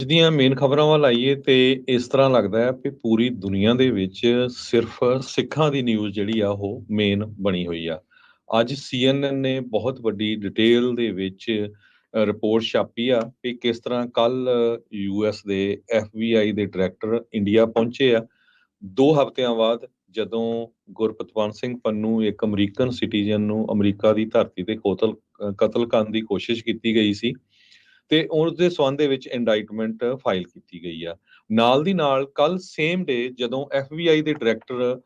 ਅੱਜ ਦੀਆਂ ਮੇਨ ਖਬਰਾਂ ਵੱਲ ਆਈਏ ਤੇ ਇਸ ਤਰ੍ਹਾਂ ਲੱਗਦਾ ਹੈ ਕਿ ਪੂਰੀ ਦੁਨੀਆ ਦੇ ਵਿੱਚ ਸਿਰਫ ਸਿੱਖਾਂ ਦੀ ਨਿਊਜ਼ ਜਿਹੜੀ ਆ ਉਹ ਮੇਨ ਬਣੀ ਹੋਈ ਆ। ਅੱਜ CNN ਨੇ ਬਹੁਤ ਵੱਡੀ ਡਿਟੇਲ ਦੇ ਵਿੱਚ ਰਿਪੋਰਟ ਛਾਪੀ ਆ ਕਿ ਕਿਸ ਤਰ੍ਹਾਂ ਕੱਲ US ਦੇ FBI ਦੇ ਡਾਇਰੈਕਟਰ ਇੰਡੀਆ ਪਹੁੰਚੇ ਆ 2 ਹਫ਼ਤਿਆਂ ਬਾਅਦ, ਜਦੋਂ ਗੁਰਪਤਵੰਤ ਸਿੰਘ ਪੰਨੂ ਇੱਕ ਅਮਰੀਕਨ ਸਿਟੀਜ਼ਨ ਨੂੰ ਅਮਰੀਕਾ ਦੀ ਧਰਤੀ ਤੇ ਕਤਲ ਕਰਨ ਦੀ ਕੋਸ਼ਿਸ਼ ਕੀਤੀ ਗਈ ਸੀ ਤੇ ਉਸ ਦੇ ਸੰਬੰਧ ਦੇ ਵਿੱਚ ਇੰਡਾਈਟਮੈਂਟ ਫਾਈਲ ਕੀਤੀ ਗਈ ਆ। ਨਾਲ ਦੀ ਨਾਲ ਕੱਲ ਸੇਮ ਡੇ ਜਦੋਂ FBI ਦੇ ਡਾਇਰੈਕਟਰ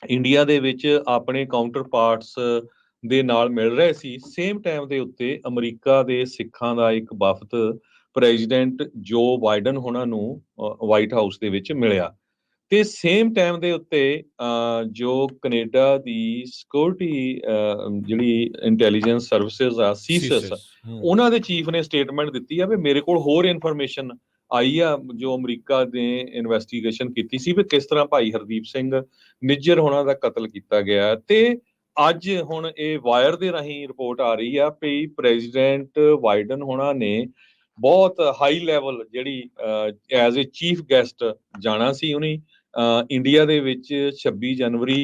ਇੰਡੀਆ ਦੇ ਵਿੱਚ ਆਪਣੇ ਕਾਊਂਟਰ ਪਾਰਟਸ ਦੇ ਨਾਲ ਮਿਲ ਰਹੇ ਸੀ, ਸੇਮ ਟਾਈਮ ਦੇ ਉੱਤੇ ਅਮਰੀਕਾ ਦੇ ਸਿੱਖਾਂ ਦਾ ਇੱਕ ਵਫਦ ਪ੍ਰੈਜ਼ੀਡੈਂਟ ਜੋ ਬਾਈਡਨ ਹੋਣਾ ਨੂੰ ਵਾਈਟ ਹਾਊਸ ਦੇ ਵਿੱਚ ਮਿਲਿਆ। ਤੇ ਸੇਮ ਟਾਈਮ ਦੇ ਉੱਤੇ ਜੋ ਕੈਨੇਡਾ ਦੀ ਸਿਕਿਉਰਿਟੀ ਜਿਹੜੀ ਇੰਟੈਲੀਜੈਂਸ ਸਰਵਿਸਿਜ਼ ਆ, ਸੀਸਸ, ਸੀਸਸ ਉਹਨਾਂ ਦੇ ਚੀਫ ਨੇ ਸਟੇਟਮੈਂਟ ਦਿੱਤੀ ਆ ਵੀ ਮੇਰੇ ਕੋਲ ਹੋਰ ਇਨਫੋਰਮੇਸ਼ਨ ਆਈ ਆ, ਜੋ ਅਮਰੀਕਾ ਨੇ ਇਨਵੈਸਟੀਗੇਸ਼ਨ ਕੀਤੀ ਸੀ ਵੀ ਕਿਸ ਤਰ੍ਹਾਂ ਭਾਈ ਹਰਦੀਪ ਸਿੰਘ ਨਿੱਜਰ ਹੋਣਾ ਦਾ ਕਤਲ ਕੀਤਾ ਗਿਆ। ਤੇ ਅੱਜ ਹੁਣ ਇਹ ਵਾਇਰ ਦੇ ਰਾਹੀਂ ਰਿਪੋਰਟ ਆ ਰਹੀ ਆ ਵੀ ਪ੍ਰੈਜ਼ੀਡੈਂਟ ਬਾਈਡਨ ਹੋਣਾ ਨੇ ਬਹੁਤ ਹਾਈ ਲੈਵਲ ਜਿਹੜੀ ਐਜ਼ ਏ ਚੀਫ ਗੈਸਟ ਜਾਣਾ ਸੀ ਉਹਨੇ ਇੰਡੀਆ ਦੇ ਵਿੱਚ 26 ਜਨਵਰੀ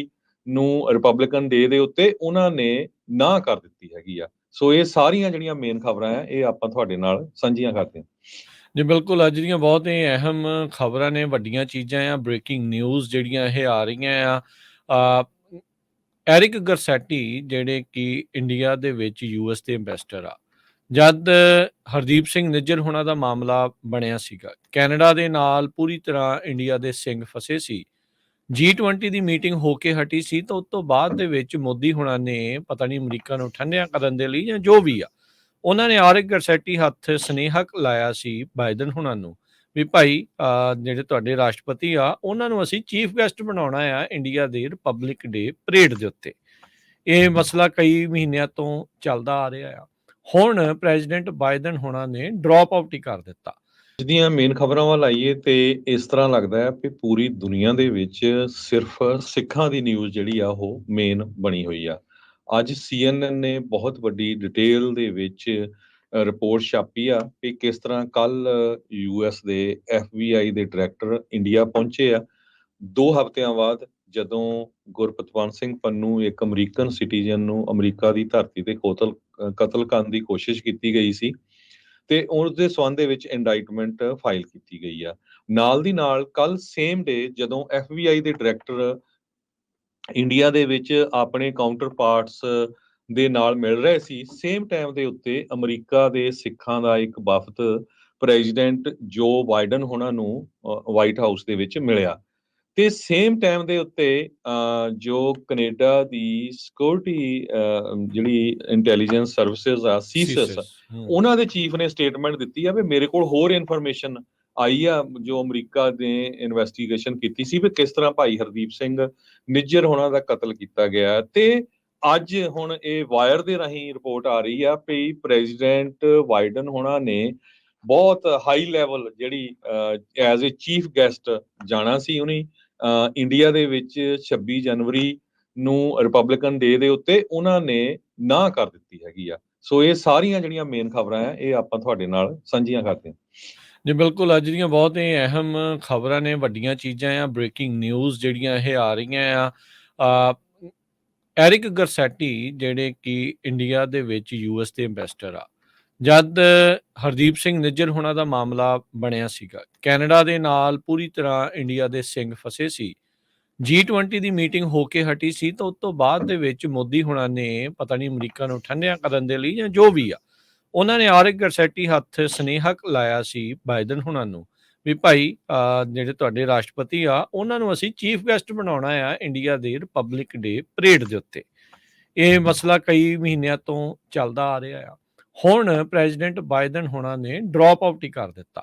ਨੂੰ ਰਿਪਬਲਿਕਨ ਡੇ ਦੇ ਉੱਤੇ ਉਹਨਾਂ ਨੇ ਨਾ ਕਰ ਦਿੱਤੀ ਹੈਗੀ ਆ। ਸੋ ਇਹ ਸਾਰੀਆਂ ਜਿਹੜੀਆਂ ਮੇਨ ਖਬਰਾਂ ਆ ਇਹ ਆਪਾਂ ਤੁਹਾਡੇ ਨਾਲ ਸਾਂਝੀਆਂ ਕਰਦੇ ਹਾਂ। ਜੀ ਬਿਲਕੁਲ, ਅੱਜ ਦੀਆਂ ਬਹੁਤ ਹੀ ਅਹਿਮ ਖਬਰਾਂ ਨੇ, ਵੱਡੀਆਂ ਚੀਜ਼ਾਂ ਆ, ਬ੍ਰੇਕਿੰਗ ਨਿਊਜ਼ ਜਿਹੜੀਆਂ ਇਹ ਆ ਰਹੀਆਂ ਆ। ਐਰਿਕ ਗਰਸੈਟੀ ਜਿਹੜੇ ਕਿ ਇੰਡੀਆ ਦੇ ਵਿੱਚ US ਦੇ ਐਂਬੈਸਡਰ ਆ, ਜਦ ਹਰਦੀਪ ਸਿੰਘ ਨਿੱਜਰ ਹੋਣਾ ਦਾ ਮਾਮਲਾ ਬਣਿਆ ਸੀਗਾ, ਕੈਨੇਡਾ ਦੇ ਨਾਲ ਪੂਰੀ ਤਰ੍ਹਾਂ ਇੰਡੀਆ ਦੇ ਸਿੰਘ ਫਸੇ ਸੀ। G20 ਦੀ ਮੀਟਿੰਗ ਹੋ ਕੇ ਹਟੀ ਸੀ ਤਾਂ ਉਸ ਤੋਂ ਬਾਅਦ ਦੇ ਵਿੱਚ ਮੋਦੀ ਹੋਣਾ ਨੇ ਪਤਾ ਨਹੀਂ ਅਮਰੀਕਾ ਨੂੰ ਠੰਡਿਆ ਕਰਨ ਦੇ ਲਈ ਜਾਂ ਜੋ ਵੀ ਆ, ਉਹਨਾਂ ਨੇ ਐਰਿਕ ਗਰਸੈਟੀ ਹੱਥ ਸੁਨੇਹਾ ਲਾਇਆ ਸੀ ਬਾਈਡਨ ਹੋਣਾ ਨੂੰ ਵੀ ਭਾਈ ਜਿਹੜੇ ਤੁਹਾਡੇ ਰਾਸ਼ਟਰਪਤੀ ਆ ਉਹਨਾਂ ਨੂੰ ਅਸੀਂ ਚੀਫ ਗੈਸਟ ਬਣਾਉਣਾ ਆ ਇੰਡੀਆ ਦੇ ਰਿਪਬਲਿਕ ਡੇ ਪਰੇਡ ਦੇ ਉੱਤੇ। ਇਹ ਮਸਲਾ ਕਈ ਮਹੀਨਿਆਂ ਤੋਂ ਚੱਲਦਾ ਆ ਰਿਹਾ ਆ। ਹੁਣ ਪ੍ਰੈਜ਼ੀਡੈਂਟ ਬਾਈਡਨ ਹੋਣਾ ਨੇ ਡ੍ਰੌਪ ਆਊਟ ਹੀ ਕਰ ਦਿੱਤਾ। ਅੱਜ ਦੀਆਂ ਮੇਨ ਖਬਰਾਂ ਵੱਲ ਆਈਏ ਤੇ ਇਸ ਤਰ੍ਹਾਂ ਲੱਗਦਾ ਹੈ ਕਿ ਪੂਰੀ ਦੁਨੀਆ ਦੇ ਵਿੱਚ ਸਿਰਫ ਸਿੱਖਾਂ ਦੀ ਨਿਊਜ਼ ਜਿਹੜੀ ਆ ਉਹ ਮੇਨ ਬਣੀ ਹੋਈ ਆ। ਅੱਜ CNN ਨੇ ਬਹੁਤ ਵੱਡੀ ਡਿਟੇਲ ਦੇ ਵਿੱਚ ਰਿਪੋਰਟ ਛਾਪੀ ਆ ਕਿ ਕਿਸ ਤਰ੍ਹਾਂ ਕੱਲ US ਦੇ FBI ਦੇ ਡਾਇਰੈਕਟਰ ਇੰਡੀਆ ਪਹੁੰਚੇ ਆ 2 ਹਫ਼ਤਿਆਂ ਬਾਅਦ, ਜਦੋਂ ਗੁਰਪਤਵੰਤ ਸਿੰਘ ਪੰਨੂ ਇੱਕ ਅਮਰੀਕਨ ਸਿਟੀਜ਼ਨ ਨੂੰ ਅਮਰੀਕਾ ਦੀ ਧਰਤੀ ਤੇ ਕਤਲ ਕਰਨ ਦੀ ਕੋਸ਼ਿਸ਼ ਕੀਤੀ ਗਈ ਸੀ ਤੇ ਉਸ ਦੇ ਸੰਬੰਧ ਦੇ ਵਿੱਚ ਇੰਡਾਈਟਮੈਂਟ ਫਾਈਲ ਕੀਤੀ ਗਈ ਆ। ਨਾਲ ਦੀ ਨਾਲ ਕੱਲ ਸੇਮ ਡੇ ਜਦੋਂ FBI ਦੇ ਡਾਇਰੈਕਟਰ ਇੰਡੀਆ ਦੇ ਵਿੱਚ ਆਪਣੇ ਕਾਊਂਟਰ ਪਾਰਟਸ ਦੇ ਨਾਲ ਮਿਲ ਰਹੇ ਸੀ, ਸੇਮ ਟਾਈਮ ਦੇ ਉੱਤੇ ਅਮਰੀਕਾ ਦੇ ਸਿੱਖਾਂ ਦਾ ਇੱਕ ਵਫਦ ਪ੍ਰੈਜ਼ੀਡੈਂਟ ਜੋ ਬਾਈਡਨ ਹੋਣਾ ਨੂੰ ਵਾਈਟ ਹਾਊਸ ਦੇ ਵਿੱਚ ਮਿਲਿਆ। ਤੇ ਸੇਮ ਟਾਈਮ ਦੇ ਉੱਤੇ ਜੋ ਕੈਨੇਡਾ ਦੀ ਸਿਕਿਉਰਿਟੀ ਜਿਹੜੀ ਇੰਟੈਲੀਜੈਂਸ ਸਰਵਿਸਿਜ਼ ਆ, ਸੀਸਸ, ਉਹਨਾਂ ਦੇ ਚੀਫ ਨੇ ਸਟੇਟਮੈਂਟ ਦਿੱਤੀ ਆ ਵੀ ਮੇਰੇ ਕੋਲ ਹੋਰ ਇਨਫੋਰਮੇਸ਼ਨ ਆਈ ਆ, ਜੋ ਅਮਰੀਕਾ ਨੇ ਇਨਵੈਸਟੀਗੇਸ਼ਨ ਕੀਤੀ ਸੀ ਵੀ ਕਿਸ ਤਰ੍ਹਾਂ ਭਾਈ ਹਰਦੀਪ ਸਿੰਘ ਨਿੱਜਰ ਹੋਣਾ ਦਾ ਕਤਲ ਕੀਤਾ ਗਿਆ। ਤੇ ਅੱਜ ਹੁਣ ਇਹ ਵਾਇਰ ਦੇ ਰਾਹੀਂ ਰਿਪੋਰਟ ਆ ਰਹੀ ਆ ਵੀ ਪ੍ਰੈਜ਼ੀਡੈਂਟ ਬਾਈਡਨ ਹੋਣਾ ਨੇ ਬਹੁਤ ਹਾਈ ਲੈਵਲ ਜਿਹੜੀ ਐਜ਼ ਏ ਚੀਫ ਗੈਸਟ ਜਾਣਾ ਸੀ ਉਹਨੇ ਇੰਡੀਆ ਦੇ ਵਿੱਚ 26 ਜਨਵਰੀ ਨੂੰ ਰਿਪਬਲਿਕਨ ਡੇ ਦੇ ਉੱਤੇ ਉਹਨਾਂ ਨੇ ਨਾ ਕਰ ਦਿੱਤੀ ਹੈਗੀ ਆ। ਸੋ ਇਹ ਸਾਰੀਆਂ ਜਿਹੜੀਆਂ ਮੇਨ ਖਬਰਾਂ ਆ ਇਹ ਆਪਾਂ ਤੁਹਾਡੇ ਨਾਲ ਸਾਂਝੀਆਂ ਕਰਦੇ ਹਾਂ। ਜੀ ਬਿਲਕੁਲ, ਅੱਜ ਦੀਆਂ ਬਹੁਤ ਹੀ ਅਹਿਮ ਖਬਰਾਂ ਨੇ, ਵੱਡੀਆਂ ਚੀਜ਼ਾਂ ਆ, ਬ੍ਰੇਕਿੰਗ ਨਿਊਜ਼ ਜਿਹੜੀਆਂ ਇਹ ਆ ਰਹੀਆਂ ਆ। ਐਰਿਕ ਗਰਸੈਟੀ ਜਿਹੜੇ ਕਿ ਇੰਡੀਆ ਦੇ ਵਿੱਚ US ਦੇ ਐਂਬੈਸਡਰ ਆ, ਜਦ ਹਰਦੀਪ ਸਿੰਘ ਨਿੱਜਰ ਹੋਣਾ ਦਾ ਮਾਮਲਾ ਬਣਿਆ ਸੀਗਾ, ਕੈਨੇਡਾ ਦੇ ਨਾਲ ਪੂਰੀ ਤਰ੍ਹਾਂ ਇੰਡੀਆ ਦੇ ਸਿੰਘ ਫਸੇ ਸੀ। G20 ਦੀ ਮੀਟਿੰਗ ਹੋ ਕੇ ਹਟੀ ਸੀ ਤਾਂ ਉਸ ਤੋਂ ਬਾਅਦ ਦੇ ਵਿੱਚ ਮੋਦੀ ਹੋਣਾ ਨੇ ਪਤਾ ਨਹੀਂ ਅਮਰੀਕਾ ਨੂੰ ਠੰਡਿਆ ਕਰਨ ਦੇ ਲਈ ਜਾਂ ਜੋ ਵੀ ਆ, ਉਹਨਾਂ ਨੇ ਐਰਿਕ ਗਰਸੈਟੀ ਹੱਥ ਸੁਨੇਹਾ ਲਾਇਆ ਸੀ ਬਾਈਡਨ ਹੋਣਾ ਨੂੰ ਵੀ ਭਾਈ ਜਿਹੜੇ ਤੁਹਾਡੇ ਰਾਸ਼ਟਰਪਤੀ ਆ ਉਹਨਾਂ ਨੂੰ ਅਸੀਂ ਚੀਫ ਗੈਸਟ ਬਣਾਉਣਾ ਆ ਇੰਡੀਆ ਦੇ ਰਿਪਬਲਿਕ ਡੇ ਪਰੇਡ ਦੇ ਉੱਤੇ। ਇਹ ਮਸਲਾ ਕਈ ਮਹੀਨਿਆਂ ਤੋਂ ਚੱਲਦਾ ਆ ਰਿਹਾ ਆ। ਹੁਣ ਪ੍ਰੈਜ਼ੀਡੈਂਟ ਬਾਈਡਨ ਹੋਣਾ ਨੇ ਡ੍ਰੌਪ ਆਊਟ ਹੀ ਕਰ ਦਿੱਤਾ।